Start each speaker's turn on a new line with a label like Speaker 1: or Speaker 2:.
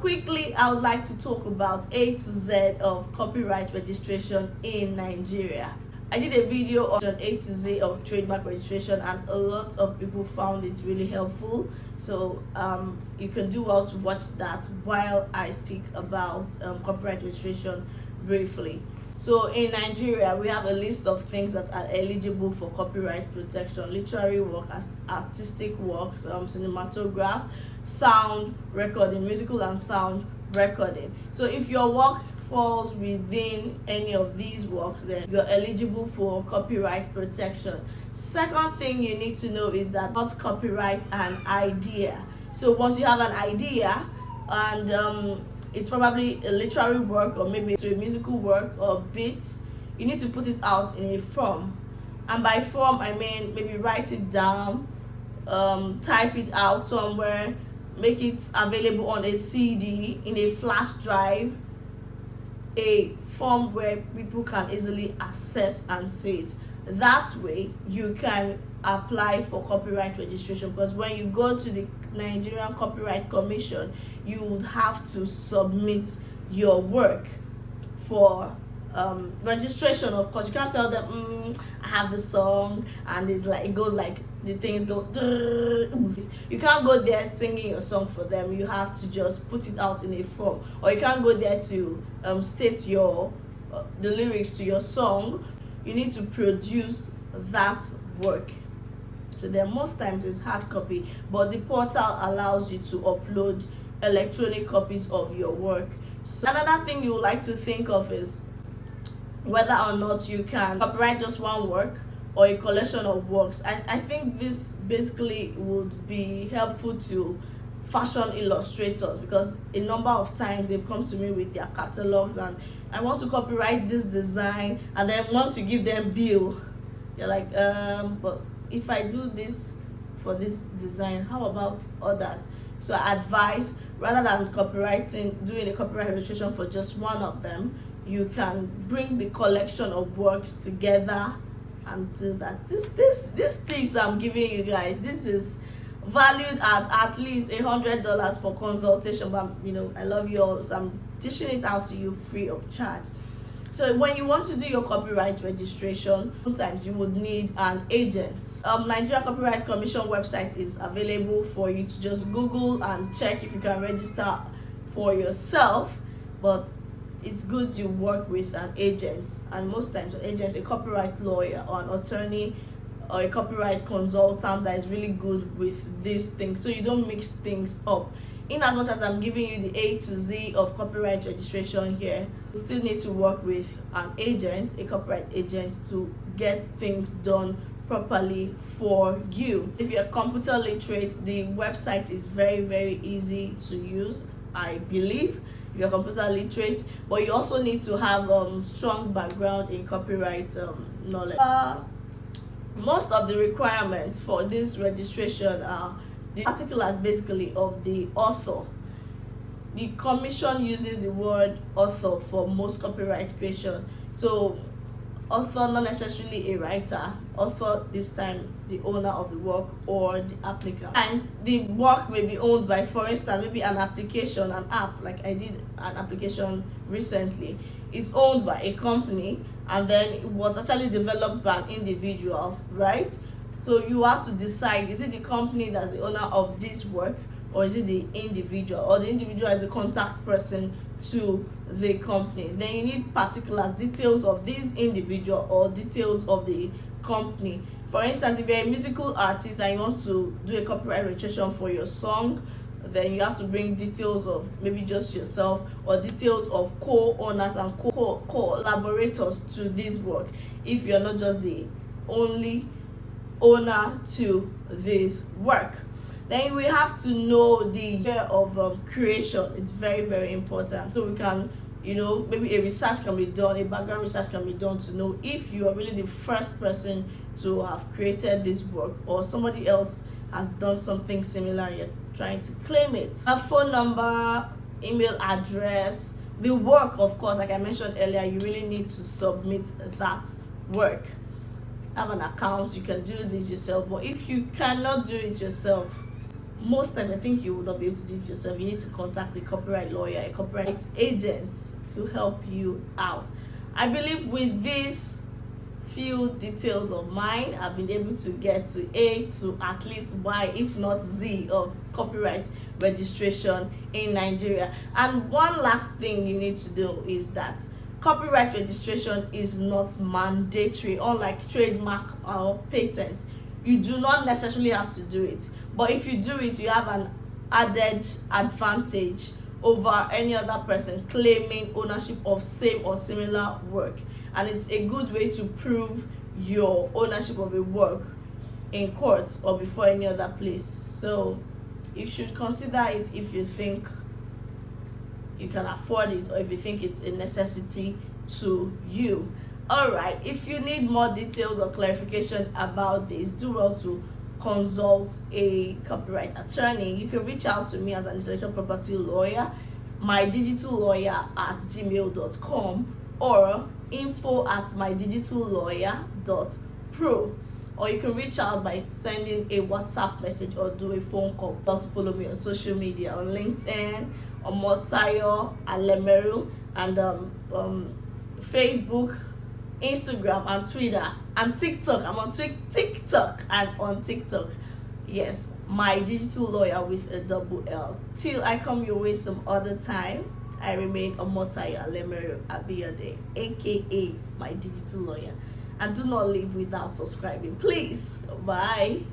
Speaker 1: quickly, I would like to talk about A to Z of copyright registration in Nigeria. I did a video on A to Z of trademark registration, and a lot of people found it really helpful. So you can do well to watch that while I speak about copyright registration briefly. So in Nigeria, we have a list of things that are eligible for copyright protection: literary work, artistic works, cinematograph, sound recording, musical and sound recording. So if your work falls within any of these works, then you're eligible for copyright protection. Second thing you need to know is that not copyright an idea. So once you have an idea and it's probably a literary work, or maybe it's a musical work or beat, you need to put it out in a form. And by form, I mean maybe write it down, type it out somewhere, make it available on a CD, in a flash drive, a form where people can easily access and see it. That way you can apply for copyright registration, because when you go to the Nigerian Copyright Commission, you would have to submit your work for registration. Of course, you can't tell them I have the song, and it's like it goes like the things go. You can't go there singing your song for them. You have to just put it out in a form, or you can't go there to state your the lyrics to your song. You need to produce that work. So then most times it's hard copy, but the portal allows you to upload electronic copies of your work. So another thing you would like to think of is whether or not you can copyright just one work or a collection of works. I think this basically would be helpful to fashion illustrators, because a number of times they've come to me with their catalogs and I want to copyright this design, and then once you give them bill, you're like, but if I do this for this design, how about others? So I advise, rather than doing a copyright registration for just one of them, you can bring the collection of works together and do that. These tips I'm giving you guys, this is valued at least $100 for consultation, but I love you all, so I'm dishing it out to you free of charge. So when you want to do your copyright registration, sometimes you would need an agent. Nigeria Copyright Commission website is available for you to just Google and check if you can register for yourself, but it's good you work with an agent, and most times an agent is a copyright lawyer or an attorney or a copyright consultant that is really good with these things, so you don't mix things up. In as much as I'm giving you the A to Z of copyright registration here, you still need to work with an agent, a copyright agent, to get things done properly for you. If you're computer literate, the website is very, very easy to use, I believe, if you're computer literate, but you also need to have strong background in copyright knowledge. Most of the requirements for this registration are the particulars basically of the author. The commission uses the word author for most copyright creation. So author, not necessarily a writer. Author this time the owner of the work or the applicant. Sometimes the work may be owned by, for instance, maybe an application, an app, like I did an application recently. It's owned by a company, and then it was actually developed by an individual, right? So you have to decide, is it the company that's the owner of this work, or is it the individual, or the individual is a contact person to the company? Then you need particulars, details of this individual or details of the company. For instance, if you're a musical artist and you want to do a copyright registration for your song, then you have to bring details of maybe just yourself, or details of co-owners and collaborators to this work, if you're not just the only owner to this work. Then we have to know the year of creation. It's very, very important, so we can, maybe a research can be done, a background research can be done to know if you are really the first person to have created this work, or somebody else has done something similar and you're trying to claim it. A phone number, email address, the work, of course, like I mentioned earlier, you really need to submit that work. Have an account, you can do this yourself, but if you cannot do it yourself, most times I think you will not be able to do it yourself. You need to contact a copyright lawyer, a copyright agent to help you out. I believe with these few details of mine, I've been able to get to A to at least Y, if not Z, of copyright registration in Nigeria. And one last thing you need to do is that copyright registration is not mandatory. Unlike trademark or patent, you do not necessarily have to do it, but if you do it, you have an added advantage over any other person claiming ownership of same or similar work. And it's a good way to prove your ownership of a work in court or before any other place. So you should consider it if you think you can afford it, or if you think it's a necessity to you. All right, if you need more details or clarification about this, do well to consult a copyright attorney. You can reach out to me as an intellectual property lawyer, mydigitallawyer@gmail.com, or info@mydigitallawyer.pro, or you can reach out by sending a WhatsApp message or do a phone call. Also follow me on social media, on LinkedIn, Omotayo Abiode, and Facebook, Instagram, and Twitter, and TikTok. I'm on TikTok and on TikTok. Yes, My Digital Lawyer with a double L. Till I come your way some other time, I remain Omotayo Abiode, aka My Digital Lawyer. And do not leave without subscribing, please. Bye.